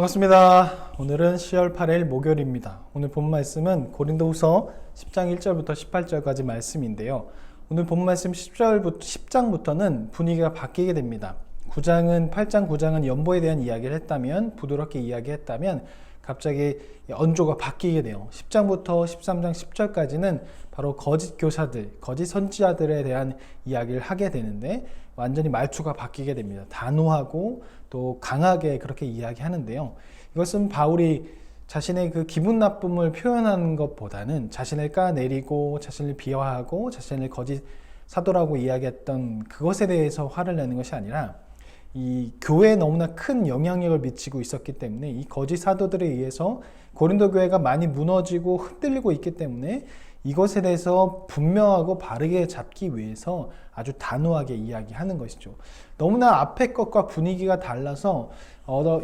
반갑습니다. 오늘은 10월 8일 목요일입니다. 오늘 본 말씀은 고린도후서 10장 1절부터 18절까지 말씀인데요. 오늘 본 말씀 10장부터는 분위기가 바뀌게 됩니다. 8장 9장은 연보에 대한 이야기를 했다면, 부드럽게 이야기했다면 갑자기 언조가 바뀌게 돼요. 10장부터 13장 10절까지는 바로 거짓 교사들, 거짓 선지자들에 대한 이야기를 하게 되는데 완전히 말투가 바뀌게 됩니다. 단호하고 또 강하게 그렇게 이야기하는데요. 이것은 바울이 자신의 그 기분 나쁨을 표현하는 것보다는 자신을 까내리고 자신을 비하하고 자신을 거짓 사도라고 이야기했던 그것에 대해서 화를 내는 것이 아니라 이 교회에 너무나 큰 영향력을 미치고 있었기 때문에 이 거짓 사도들에 의해서 고린도 교회가 많이 무너지고 흔들리고 있기 때문에 이것에 대해서 분명하고 바르게 잡기 위해서 아주 단호하게 이야기하는 것이죠. 너무나 앞의 것과 분위기가 달라서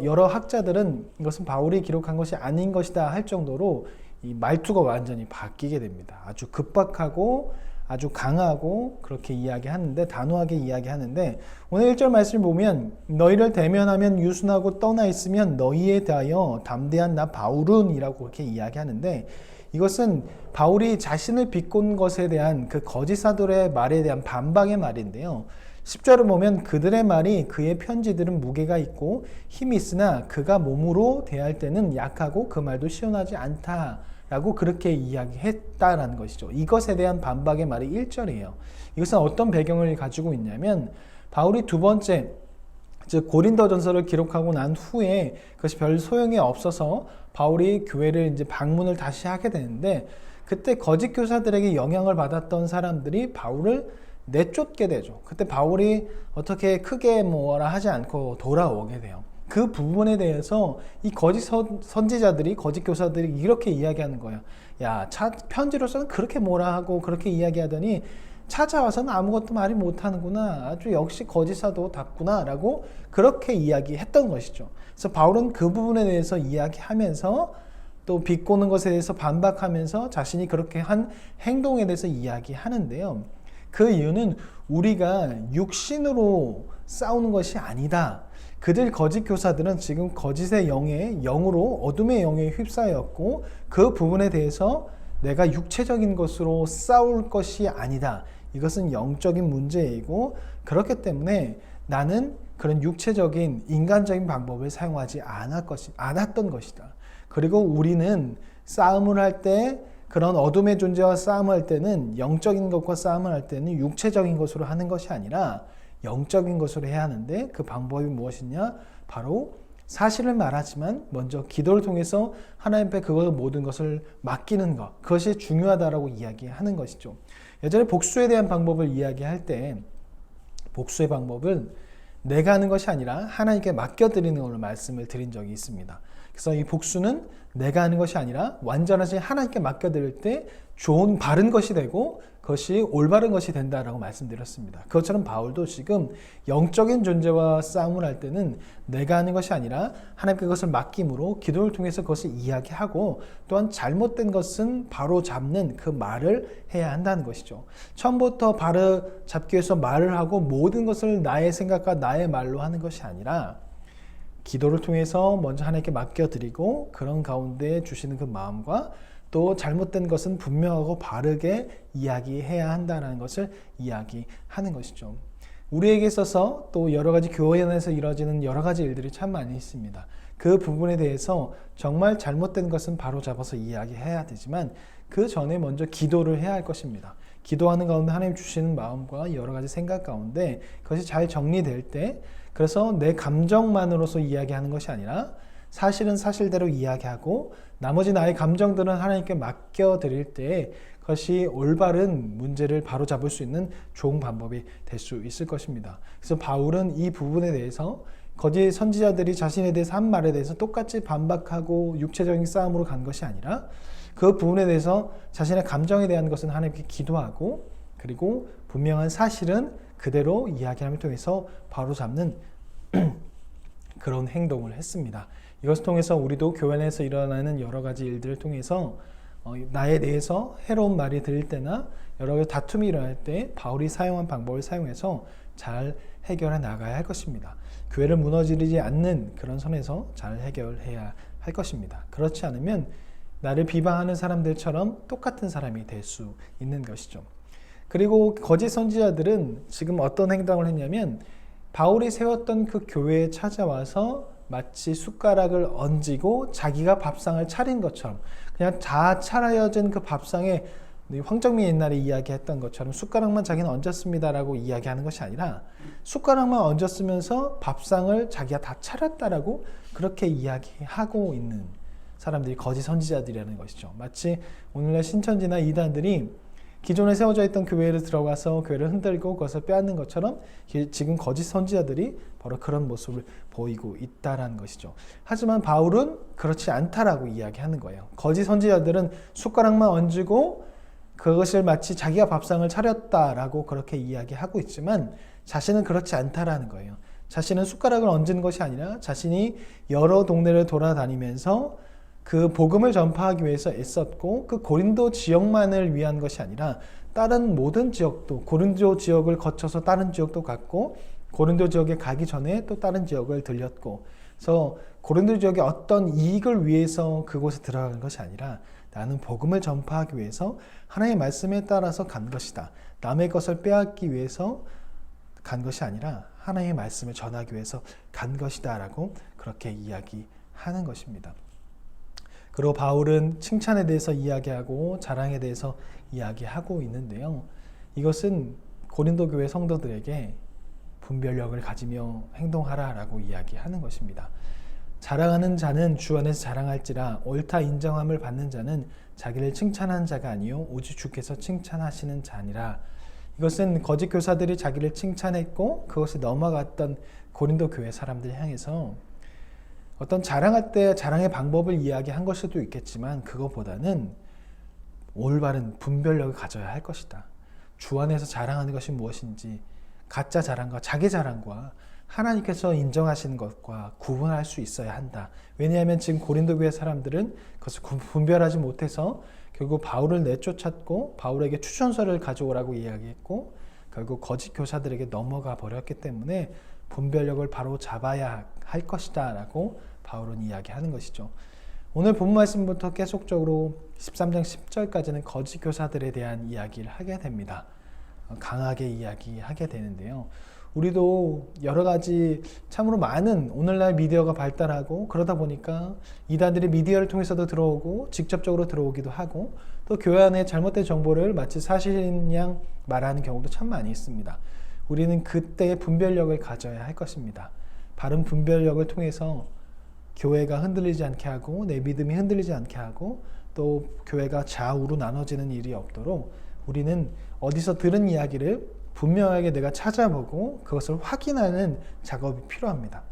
여러 학자들은 이것은 바울이 기록한 것이 아닌 것이다 할 정도로 이 말투가 완전히 바뀌게 됩니다. 아주 급박하고 아주 강하고 그렇게 이야기하는데, 단호하게 이야기하는데, 오늘 1절 말씀을 보면 너희를 대면하면 유순하고 떠나 있으면 너희에 대하여 담대한 나 바울은 이라고 그렇게 이야기하는데, 이것은 바울이 자신을 비꼰 것에 대한 그 거짓 사도의 말에 대한 반박의 말인데요. 10절을 보면 그들의 말이 그의 편지들은 무게가 있고 힘이 있으나 그가 몸으로 대할 때는 약하고 그 말도 시원하지 않다 라고 그렇게 이야기했다라는 것이죠. 이것에 대한 반박의 말이 1절이에요. 이것은 어떤 배경을 가지고 있냐면 바울이 두 번째 즉 고린도전서를 기록하고 난 후에 그것이 별 소용이 없어서 바울이 교회를 이제 방문을 다시 하게 되는데, 그때 거짓 교사들에게 영향을 받았던 사람들이 바울을 내쫓게 되죠. 그때 바울이 어떻게 크게 뭐라 하지 않고 돌아오게 돼요. 그 부분에 대해서 이 거짓 선지자들이, 거짓 교사들이 이렇게 이야기하는 거예요. 야, 편지로서는 그렇게 뭐라 하고 그렇게 이야기하더니 찾아와서는 아무것도 말이 못하는구나. 아주 역시 거짓 사도답구나 라고 그렇게 이야기했던 것이죠. 그래서 바울은 그 부분에 대해서 이야기하면서 또 비꼬는 것에 대해서 반박하면서 자신이 그렇게 한 행동에 대해서 이야기하는데요. 그 이유는 우리가 육신으로 싸우는 것이 아니다. 그들 거짓 교사들은 지금 거짓의 영으로 어둠의 영에 휩싸였고 그 부분에 대해서 내가 육체적인 것으로 싸울 것이 아니다. 이것은 영적인 문제이고 그렇기 때문에 나는 그런 육체적인 인간적인 방법을 사용하지 않았던 것이다. 그리고 우리는 싸움을 할 때 그런 어둠의 존재와 싸움을 할 때는 영적인 것과 싸움을 할 때는 육체적인 것으로 하는 것이 아니라 영적인 것으로 해야 하는데 그 방법이 무엇이냐? 바로 사실을 말하지만 먼저 기도를 통해서 하나님 앞에 모든 것을 맡기는 것, 그것이 중요하다라고 이야기하는 것이죠. 예전에 복수에 대한 방법을 이야기할 때 복수의 방법은 내가 하는 것이 아니라 하나님께 맡겨드리는 걸로 말씀을 드린 적이 있습니다. 그래서 이 복수는 내가 하는 것이 아니라 완전하신 하나님께 맡겨드릴 때 좋은 바른 것이 되고 그것이 올바른 것이 된다라고 말씀드렸습니다. 그것처럼 바울도 지금 영적인 존재와 싸움을 할 때는 내가 하는 것이 아니라 하나님께 그것을 맡김으로 기도를 통해서 그것을 이야기하고 또한 잘못된 것은 바로 잡는 그 말을 해야 한다는 것이죠. 처음부터 바로 잡기 위해서 말을 하고 모든 것을 나의 생각과 나의 말로 하는 것이 아니라 기도를 통해서 먼저 하나님께 맡겨드리고 그런 가운데 주시는 그 마음과 또 잘못된 것은 분명하고 바르게 이야기해야 한다는 것을 이야기하는 것이죠. 우리에게 있어서 또 여러 가지 교회 안에서 이루어지는 여러 가지 일들이 참 많이 있습니다. 그 부분에 대해서 정말 잘못된 것은 바로 잡아서 이야기해야 되지만 그 전에 먼저 기도를 해야 할 것입니다. 기도하는 가운데 하나님 주시는 마음과 여러 가지 생각 가운데 그것이 잘 정리될 때, 그래서 내 감정만으로서 이야기하는 것이 아니라 사실은 사실대로 이야기하고 나머지 나의 감정들은 하나님께 맡겨드릴 때 그것이 올바른 문제를 바로잡을 수 있는 좋은 방법이 될 수 있을 것입니다. 그래서 바울은 이 부분에 대해서 거짓 선지자들이 자신에 대해서 한 말에 대해서 똑같이 반박하고 육체적인 싸움으로 간 것이 아니라 그 부분에 대해서 자신의 감정에 대한 것은 하나님께 기도하고 그리고 분명한 사실은 그대로 이야기함을 통해서 바로잡는 그런 행동을 했습니다. 이것을 통해서 우리도 교회 내에서 일어나는 여러 가지 일들을 통해서 나에 대해서 해로운 말이 들릴 때나 여러 가지 다툼이 일어날 때 바울이 사용한 방법을 사용해서 잘 해결해 나가야 할 것입니다. 교회를 무너지지 않는 그런 선에서 잘 해결해야 할 것입니다. 그렇지 않으면 나를 비방하는 사람들처럼 똑같은 사람이 될 수 있는 것이죠. 그리고 거짓 선지자들은 지금 어떤 행동을 했냐면 바울이 세웠던 그 교회에 찾아와서 마치 숟가락을 얹고 자기가 밥상을 차린 것처럼 그냥 다 차려진 그 밥상에 황정민 옛날에 이야기했던 것처럼 숟가락만 자기는 얹었습니다라고 이야기하는 것이 아니라 숟가락만 얹었으면서 밥상을 자기가 다 차렸다라고 그렇게 이야기하고 있는 사람들이 거짓 선지자들이라는 것이죠. 마치 오늘날 신천지나 이단들이 기존에 세워져 있던 교회를 들어가서 교회를 흔들고 그것을 빼앗는 것처럼 지금 거짓 선지자들이 바로 그런 모습을 보이고 있다라는 것이죠. 하지만 바울은 그렇지 않다라고 이야기하는 거예요. 거짓 선지자들은 숟가락만 얹고 그것을 마치 자기가 밥상을 차렸다라고 그렇게 이야기하고 있지만 자신은 그렇지 않다라는 거예요. 자신은 숟가락을 얹은 것이 아니라 자신이 여러 동네를 돌아다니면서 그 복음을 전파하기 위해서 애썼고 그 고린도 지역만을 위한 것이 아니라 다른 모든 지역도 고린도 지역을 거쳐서 다른 지역도 갔고 고린도 지역에 가기 전에 또 다른 지역을 들렸고 그래서 고린도 지역의 어떤 이익을 위해서 그곳에 들어간 것이 아니라 나는 복음을 전파하기 위해서 하나님의 말씀에 따라서 간 것이다. 남의 것을 빼앗기 위해서 간 것이 아니라 하나님의 말씀을 전하기 위해서 간 것이다 라고 그렇게 이야기하는 것입니다. 그리고 바울은 칭찬에 대해서 이야기하고 자랑에 대해서 이야기하고 있는데요. 이것은 고린도 교회 성도들에게 분별력을 가지며 행동하라라고 이야기하는 것입니다. 자랑하는 자는 주 안에서 자랑할지라 옳다 인정함을 받는 자는 자기를 칭찬하는 자가 아니요 오직 주께서 칭찬하시는 자니라. 이것은 거짓 교사들이 자기를 칭찬했고 그것이 넘어갔던 고린도 교회 사람들 향해서 어떤 자랑할 때 자랑의 방법을 이야기한 걸 수도 있겠지만 그것보다는 올바른 분별력을 가져야 할 것이다. 주 안에서 자랑하는 것이 무엇인지 가짜 자랑과 자기 자랑과 하나님께서 인정하시는 것과 구분할 수 있어야 한다. 왜냐하면 지금 고린도 교회 사람들은 그것을 분별하지 못해서 결국 바울을 내쫓았고 바울에게 추천서를 가져오라고 이야기했고 결국 거짓 교사들에게 넘어가 버렸기 때문에 분별력을 바로 잡아야 할 것이다 라고 바울은 이야기하는 것이죠. 오늘 본 말씀부터 계속적으로 13장 10절까지는 거짓 교사들에 대한 이야기를 하게 됩니다. 강하게 이야기하게 되는데요. 우리도 여러 가지 참으로 많은 오늘날 미디어가 발달하고 그러다 보니까 이단들이 미디어를 통해서도 들어오고 직접적으로 들어오기도 하고 또 교회 안에 잘못된 정보를 마치 사실인 양 말하는 경우도 참 많이 있습니다. 우리는 그때의 분별력을 가져야 할 것입니다. 바른 분별력을 통해서 교회가 흔들리지 않게 하고 내 믿음이 흔들리지 않게 하고 또 교회가 좌우로 나눠지는 일이 없도록 우리는 어디서 들은 이야기를 분명하게 내가 찾아보고 그것을 확인하는 작업이 필요합니다.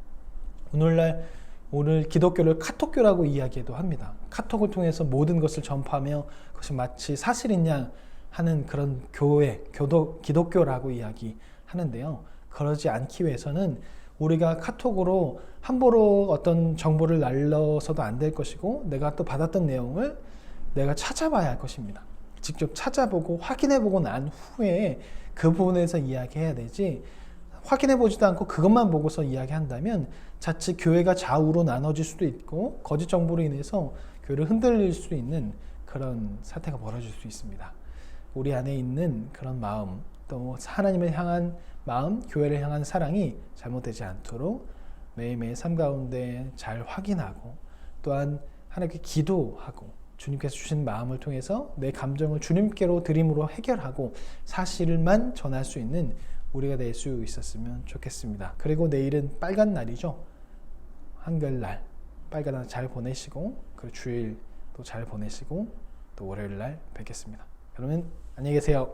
오늘 기독교를 카톡교라고 이야기도 합니다. 카톡을 통해서 모든 것을 전파하며 그것이 마치 사실인 양 하는 그런 기독교라고 이야기하는데요. 그러지 않기 위해서는 우리가 카톡으로 함부로 어떤 정보를 날려서도 안 될 것이고 내가 또 받았던 내용을 내가 찾아봐야 할 것입니다. 직접 찾아보고 확인해보고 난 후에 그 부분에서 이야기해야 되지 확인해보지도 않고 그것만 보고서 이야기한다면 자칫 교회가 좌우로 나눠질 수도 있고 거짓 정보로 인해서 교회를 흔들릴 수 있는 그런 사태가 벌어질 수 있습니다. 우리 안에 있는 그런 마음 또 하나님을 향한 마음, 교회를 향한 사랑이 잘못되지 않도록 매일매일 삶 가운데 잘 확인하고 또한 하나님께 기도하고 주님께서 주신 마음을 통해서 내 감정을 주님께로 드림으로 해결하고 사실만 전할 수 있는 우리가 될 수 있었으면 좋겠습니다. 그리고 내일은 빨간 날이죠. 한글날 빨간 날 잘 보내시고 그리고 주일 또 잘 보내시고 또 월요일 날 뵙겠습니다. 그러면 안녕히 계세요.